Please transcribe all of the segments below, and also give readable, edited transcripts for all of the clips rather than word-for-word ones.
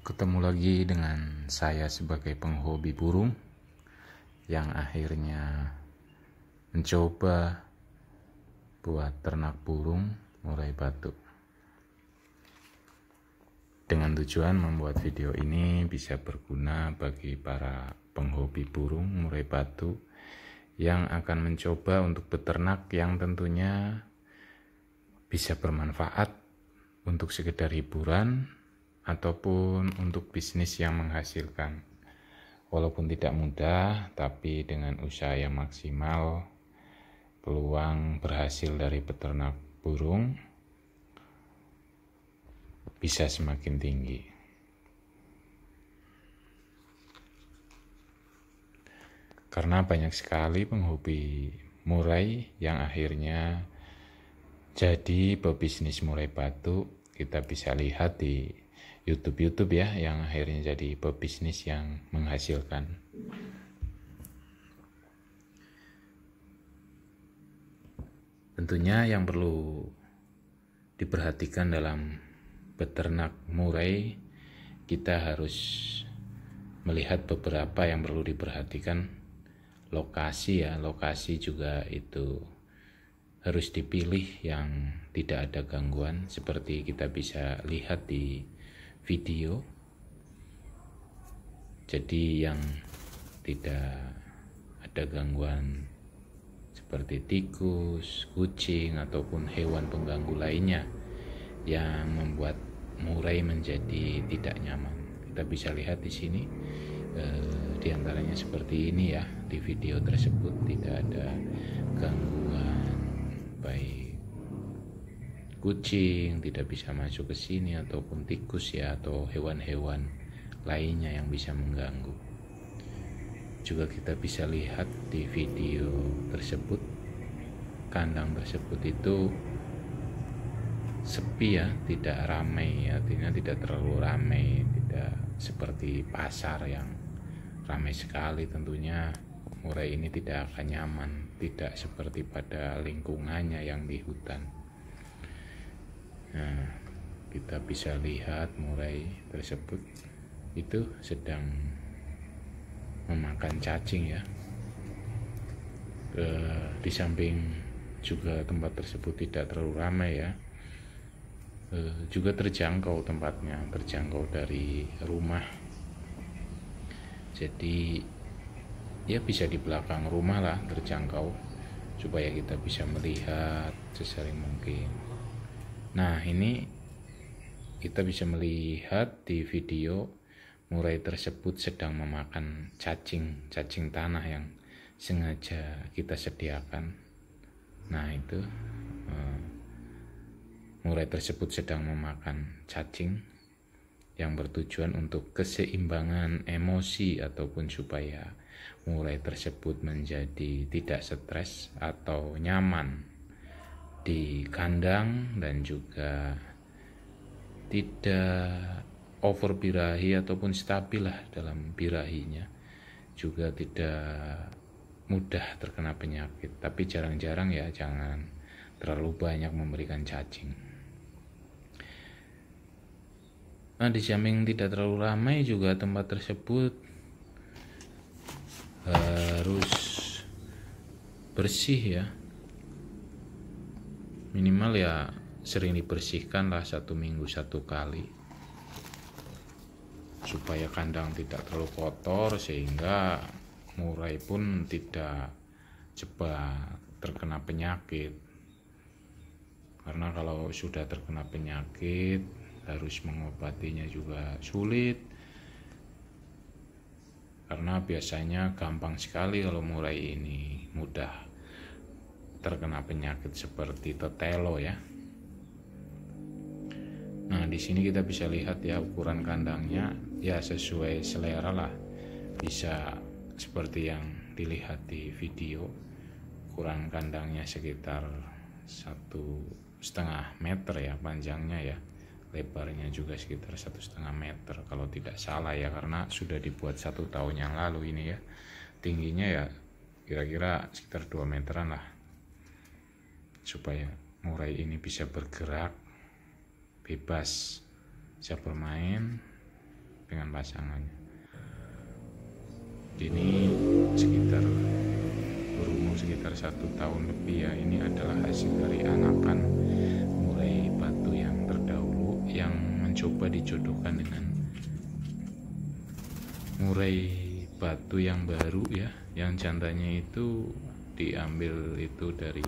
Ketemu lagi dengan saya sebagai penghobi burung yang akhirnya mencoba buat ternak burung murai batu, dengan tujuan membuat video ini bisa berguna bagi para penghobi burung murai batu yang akan mencoba untuk beternak, yang tentunya bisa bermanfaat untuk sekedar hiburan ataupun untuk bisnis yang menghasilkan. Walaupun tidak mudah, tapi dengan usaha yang maksimal, peluang berhasil dari peternak burung bisa semakin tinggi. Karena banyak sekali penghobi murai yang akhirnya jadi pebisnis murai batu. Kita bisa lihat di YouTube ya, yang akhirnya jadi pebisnis yang menghasilkan. Tentunya yang perlu diperhatikan dalam beternak murai, kita harus melihat beberapa yang perlu diperhatikan. Lokasi ya, lokasi juga itu harus dipilih yang tidak ada gangguan, seperti kita bisa lihat di video. Jadi yang tidak ada gangguan seperti tikus, kucing ataupun hewan pengganggu lainnya yang membuat murai menjadi tidak nyaman. Kita bisa lihat di sini diantaranya seperti ini ya. Di video tersebut tidak ada gangguan, baik kucing tidak bisa masuk ke sini ataupun tikus ya, atau hewan-hewan lainnya yang bisa mengganggu. Juga kita bisa lihat di video tersebut, kandang tersebut itu sepi ya, tidak ramai, artinya tidak terlalu ramai, tidak seperti pasar yang ramai sekali. Tentunya murai ini tidak akan nyaman, tidak seperti pada lingkungannya yang di hutan. Nah, kita bisa lihat murai tersebut itu sedang memakan cacing ya. Di samping juga tempat tersebut tidak terlalu ramai ya, juga terjangkau tempatnya, terjangkau dari rumah. Jadi ya bisa di belakang rumah lah terjangkau, supaya kita bisa melihat sesering mungkin. Nah, ini kita bisa melihat di video murai tersebut sedang memakan cacing tanah yang sengaja kita sediakan. Nah, itu murai tersebut sedang memakan cacing yang bertujuan untuk keseimbangan emosi, ataupun supaya murai tersebut menjadi tidak stres atau nyaman di kandang, dan juga tidak over birahi ataupun stabil lah dalam birahinya, juga tidak mudah terkena penyakit. Tapi jarang-jarang ya, jangan terlalu banyak memberikan cacing. Nah, di samping tidak terlalu ramai juga tempat tersebut harus bersih ya, minimal ya sering dibersihkan lah 1 minggu 1 kali, supaya kandang tidak terlalu kotor, sehingga murai pun tidak cepat terkena penyakit. Karena kalau sudah terkena penyakit, harus mengobatinya juga sulit, karena biasanya gampang sekali kalau murai ini mudah terkena penyakit seperti tetelo ya. Nah, di sini kita bisa lihat ya, ukuran kandangnya ya sesuai selera lah, bisa seperti yang dilihat di video. Ukuran kandangnya sekitar 1,5 meter ya panjangnya ya, lebarnya juga sekitar 1,5 meter kalau tidak salah ya, karena sudah dibuat 1 tahun yang lalu ini ya. Tingginya ya kira-kira sekitar 2 meteran lah, supaya murai ini bisa bergerak bebas, bisa bermain dengan pasangannya. Ini sekitar berumur sekitar 1 tahun lebih ya. Ini adalah hasil dari anakan murai batu yang terdahulu yang mencoba dijodohkan dengan murai batu yang baru ya, yang jantannya itu diambil itu dari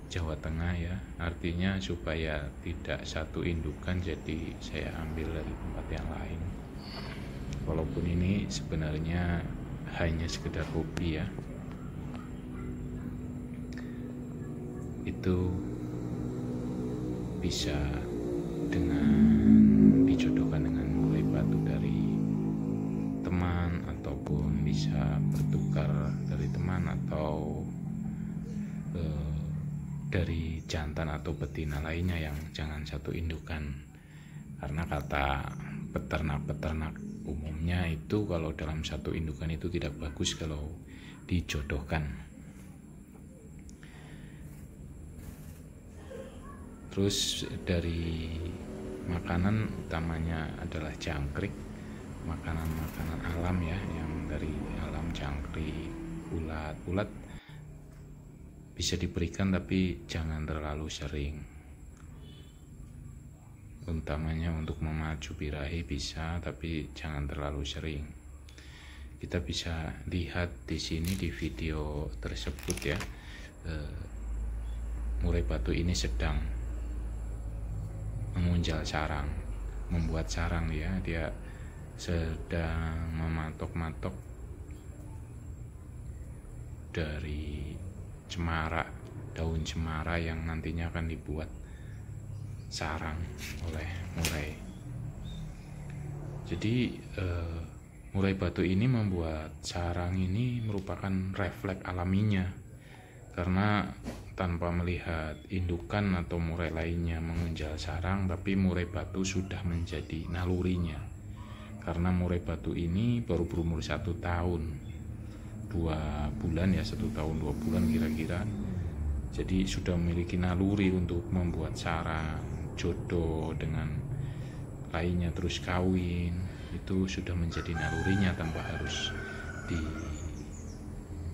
Jawa Tengah ya. Artinya supaya tidak satu indukan, jadi saya ambil dari tempat yang lain. Walaupun ini sebenarnya hanya sekedar hobi ya. Itu bisa dengan dijodohkan dengan murai batu dari teman, ataupun bisa bertukar dari teman atau dari jantan atau betina lainnya yang jangan satu indukan. Karena kata peternak-peternak umumnya itu kalau dalam satu indukan itu tidak bagus kalau dijodohkan. Terus dari makanan utamanya adalah jangkrik, makanan-makanan alam ya, yang dari alam, jangkrik, ulat bisa diberikan tapi jangan terlalu sering. Utamanya untuk memacu birahi bisa, tapi jangan terlalu sering. Kita bisa lihat di sini di video tersebut ya, murai batu ini sedang mengunjal sarang, membuat sarang ya. Dia sedang mematok-matok dari cemara, daun cemara yang nantinya akan dibuat sarang oleh murai. Jadi murai batu ini membuat sarang ini merupakan refleks alaminya, karena tanpa melihat indukan atau murai lainnya mengunjal sarang, tapi murai batu sudah menjadi nalurinya. Karena murai batu ini baru berumur 1 tahun 2 bulan ya, 1 tahun 2 bulan kira-kira. Jadi sudah memiliki naluri untuk membuat sarang, jodoh dengan lainnya, terus kawin. Itu sudah menjadi nalurinya tanpa harus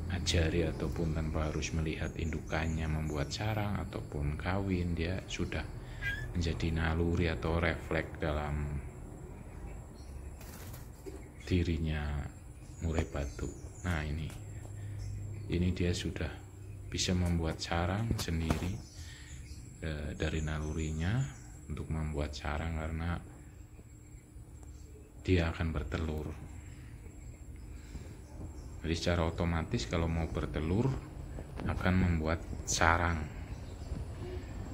diajari ataupun tanpa harus melihat indukannya membuat sarang ataupun kawin. Dia sudah menjadi naluri atau refleks dalam dirinya murai batu. Nah ini dia sudah bisa membuat sarang sendiri dari nalurinya untuk membuat sarang, karena dia akan bertelur. Jadi secara otomatis kalau mau bertelur akan membuat sarang.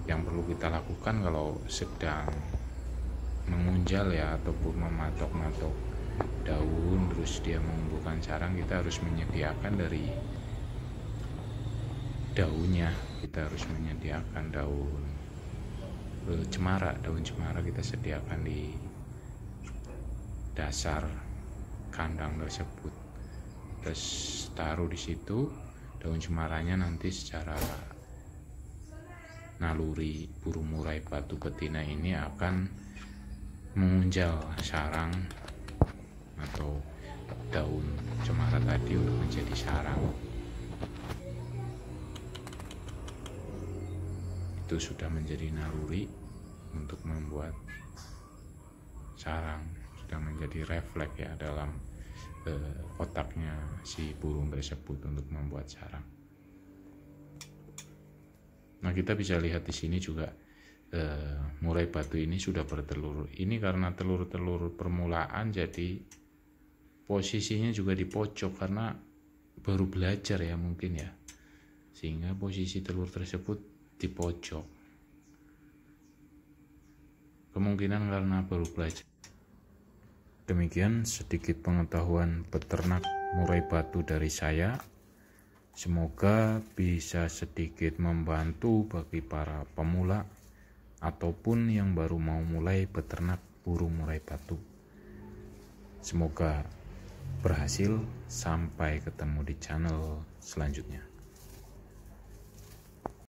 Yang perlu kita lakukan kalau sedang mengunjal ya, ataupun mematok-matok daun terus dia menumbuhkan sarang, kita harus menyediakan dari daunnya. Kita harus menyediakan daun cemara kita sediakan di dasar kandang tersebut. Terus taruh di situ daun cemaranya, nanti secara naluri burung murai batu betina ini akan mengunjal sarang atau daun cemara tadi untuk menjadi sarang. Itu sudah menjadi naluri untuk membuat sarang, sudah menjadi refleks ya dalam otaknya si burung tersebut untuk membuat sarang. Nah kita bisa lihat di sini juga murai batu ini sudah bertelur. Ini karena telur-telur permulaan, jadi posisinya juga di pojok karena baru belajar ya mungkin ya, sehingga posisi telur tersebut di pojok. Kemungkinan karena baru belajar. Demikian sedikit pengetahuan peternak murai batu dari saya. Semoga bisa sedikit membantu bagi para pemula ataupun yang baru mau mulai beternak burung murai batu. Semoga berhasil. Sampai ketemu di channel selanjutnya.